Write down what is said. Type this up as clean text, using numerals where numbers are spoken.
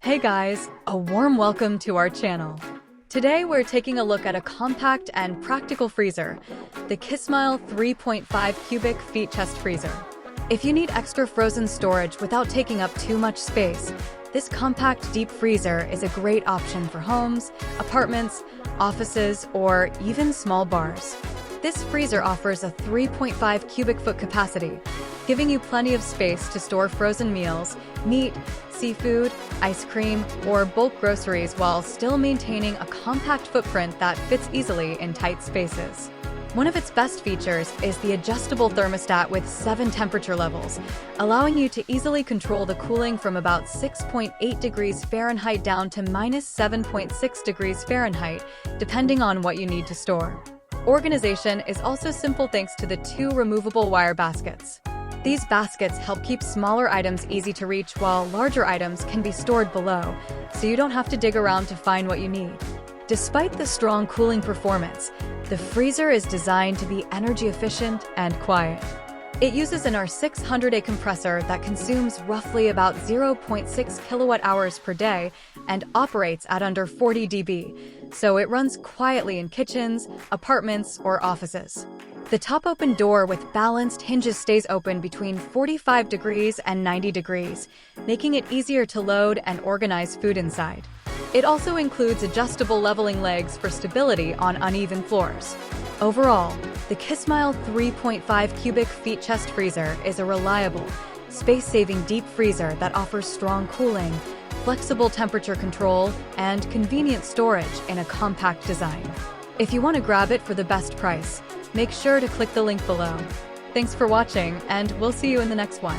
Hey guys, a warm welcome to our channel. Today we're taking a look at a compact and practical freezer, the Kismile 3.5 cubic feet chest freezer. If you need extra frozen storage without taking up too much space, this compact deep freezer is a great option for homes, apartments, offices, or even small bars. This freezer offers a 3.5 cubic foot capacity, giving you plenty of space to store frozen meals, meat, seafood, ice cream, or bulk groceries while still maintaining a compact footprint that fits easily in tight spaces. One of its best features is the adjustable thermostat with 7 temperature levels, allowing you to easily control the cooling from about 6.8 degrees Fahrenheit down to -7.6 degrees Fahrenheit, depending on what you need to store. Organization is also simple thanks to the 2 removable wire baskets. These baskets help keep smaller items easy to reach while larger items can be stored below, so you don't have to dig around to find what you need. Despite the strong cooling performance, the freezer is designed to be energy efficient and quiet. It uses an R600A compressor that consumes roughly about 0.6 kilowatt hours per day and operates at under 40 dB, so it runs quietly in kitchens, apartments, or offices. The top open door with balanced hinges stays open between 45 degrees and 90 degrees, making it easier to load and organize food inside. It also includes adjustable leveling legs for stability on uneven floors. Overall, the Kismile 3.5 cubic feet chest freezer is a reliable, space-saving deep freezer that offers strong cooling, flexible temperature control, and convenient storage in a compact design. If you want to grab it for the best price, make sure to click the link below. Thanks for watching, and we'll see you in the next one.